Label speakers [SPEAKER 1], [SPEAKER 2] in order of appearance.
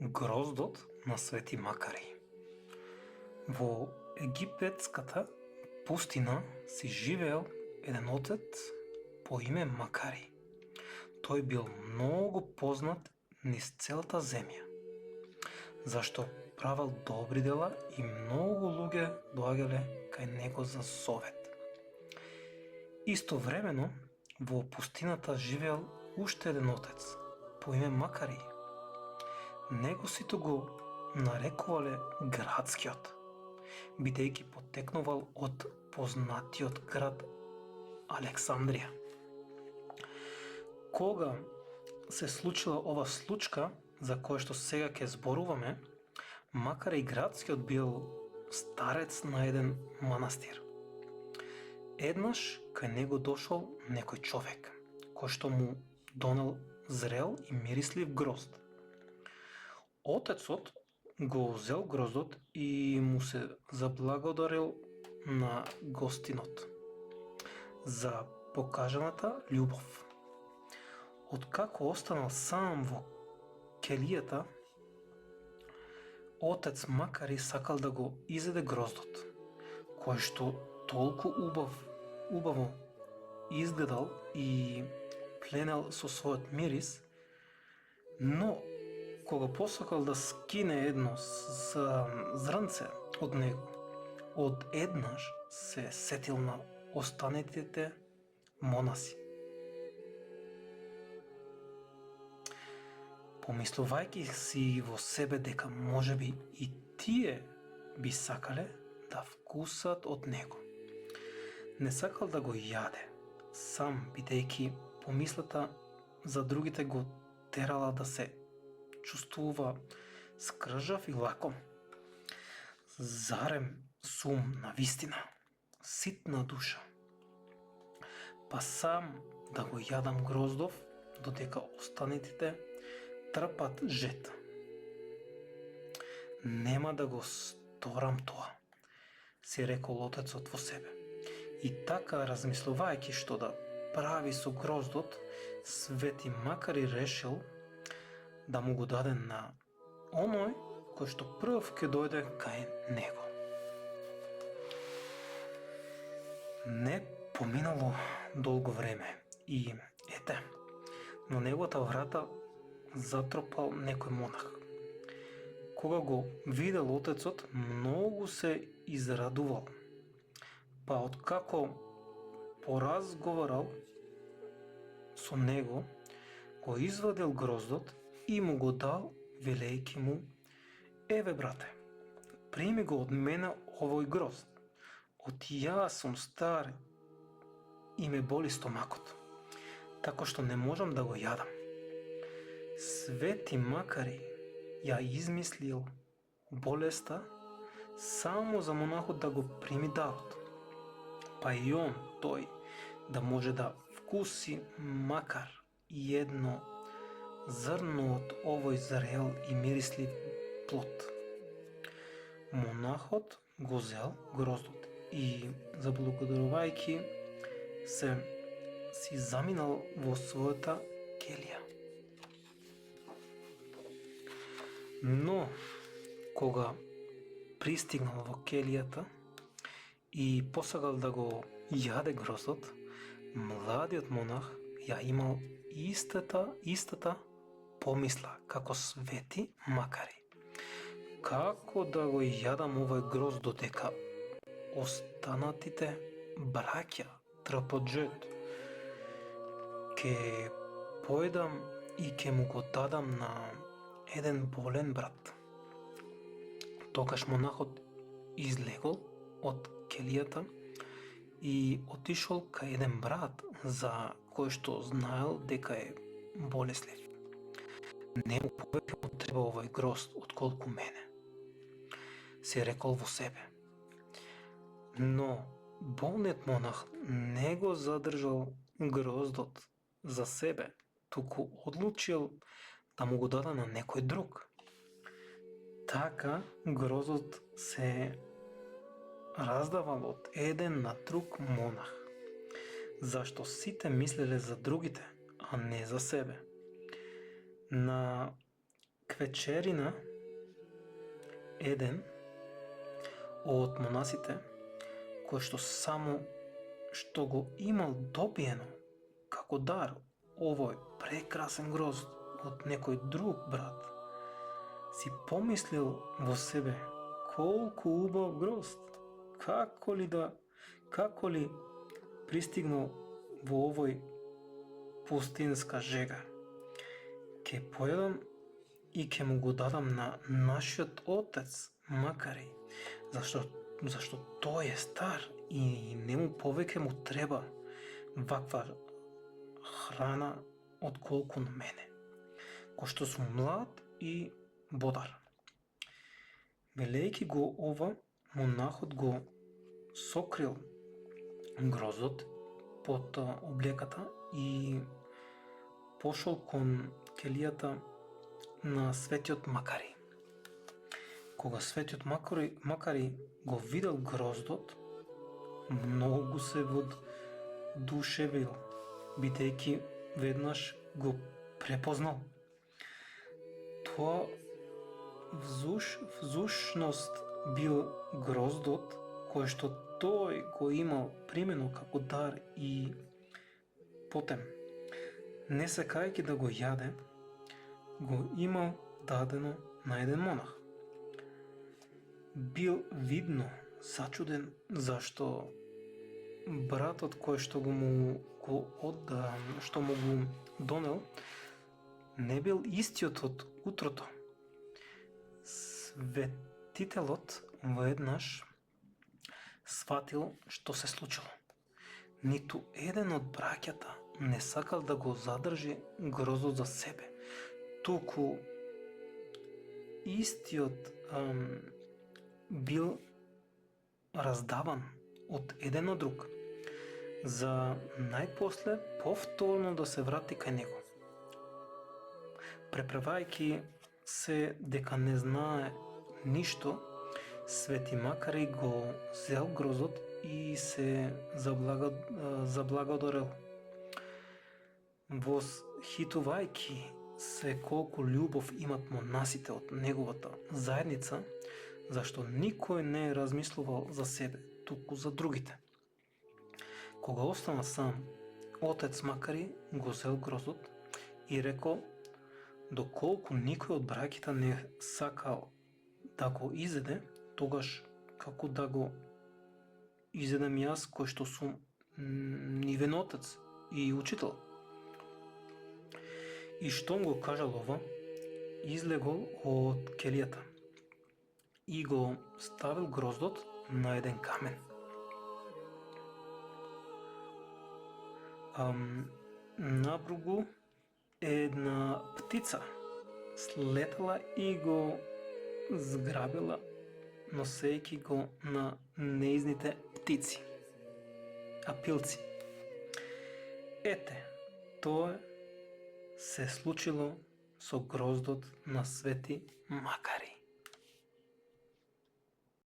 [SPEAKER 1] Гроздот на Свети Макари. Во египетската пустина си живеел еден отец по име Макари. Тој бил многу познат низ целата земја, зашто правел добри дела и многу луѓе доаѓале кај него за совет. Истовремено во пустината живеел уште еден отец по име Макари. Него сите го нарекувале градскиот, бидејќи потекнувал од познатиот град Александрија. Кога се случила ова случка за која што сега ќе зборуваме, Макари градскиот бил старец на еден манастир. Еднаш кај него дошол некој човек, кој што му донел зрел и мирислив грозд. Отецот го зел гроздот и му се заблагодарил на гостинот за покажаната љубов. Откако останал сам во келијата, отец Макари сакал да го изеде гроздот, кој што толку убаво изгледал и пленел со својот мирис, но кога посакал да скине едно зрнце од него, одеднаш се сетил на останатите монаси. Помислувајќи си во себе дека можеби и тие би сакале да вкусат од него. Не сакал да го јаде сам, бидејќи помислата за другите го терала да се чувствува скржав и лаком. Зарем сум на вистина, ситна душа, па сам да го јадам гроздов, додека останатите трпат жет. Нема да го сторам тоа, си рекол отецот во себе. И така, размислувајќи што да прави со гроздот, Свети Макари решил да му го даде на оној кој што прв ќе дојде кај него. Не поминало долго време и ете, на неговата врата затропал некој монах. Кога го видел отецот, многу се израдувал, па откако поразговарал со него, го извадил гроздот и му го дал, велејќи му: еве брате, прими го од мене овој грозд, од јас сум стар и ме боли стомакот, така што не можам да го јадам. Свети Макари ја измислил болеста само за монахот да го прими дарот, па и он, тој, да може да вкуси макар и едно зрно од овој зрел и мирислив плод. Монахот го зел гроздот и, заблагодарувајќи се, си заминал во својата келија. Но, кога пристигнал во келијата и посакал да го јаде гроздот, младиот монах ја имал истата помисла како Свети Макари. Како да го јадам овој грозд додека останатите браќа трпат жет? Ке поедам и ке му го дадам на еден болен брат. Тогаш монахот излегол од келијата и отишол кај еден брат за кој што знаел дека е болеслив. Нему повеќе му треба овој грозд отколку мене, си рекол во себе. Но болниот монах не го задржал гроздот за себе, туку одлучил да му го даде на некој друг. Така гроздот се раздавал од еден на друг монах, зашто сите мислеле за другите, а не за себе. На вечерина еден од монасите, кој што само што го имал добиено како дар овој прекрасен грозд од некој друг брат, си помислил во себе колку убав грозд, како ли пристигнал во овој пустинска жега. Ке појадам и ке му го дадам на нашиот отец Макари, зашто тој е стар и нему повеќе му треба ваква храна отколку на мене, кој што сум млад и бодар. Велејќи го ова, монахот го сокрил гроздот под облеката и пошол кон келијата на светиот Макари. Кога светиот Макари го видел гроздот, многу се воодушевил, бидејќи веднаш го препознал. Тоа взушност бил гроздот кој што тој го имал примено како дар и потем, не сакајќи да го јаде, го имал дадено на еден монах. Бил видно зачуден зашто братот кој што му донел не бил истиот од утрото. Светителот веднаш сватил што се случило. Ниту еден од браќата не сакал да го задржи гроздот за себе, туку истиот бил раздаван од еден од друг, за најпосле повторно да се врати кај него. Преправајќи се дека не знае ништо, Свети Макари го зел гроздот и се заблагодарил, восхитувајќи се колку љубов имат монасите од неговата заедница, зашто никој не размислувал за себе, туку за другите. Кога остана сам, отец Макари го зел гроздот и рекол, доколку никој од браќите не сакал да го изеде, тогаш како да го изедем јас, кој што сум нивен отец и учител. И штом го кажал ова, излегол од келијата и го ставил гроздот на еден камен. Набругу една птица слетела и го зграбила, носејќи го на неизните пилци. Ете, тоа се случило со гроздот на Свети Макари.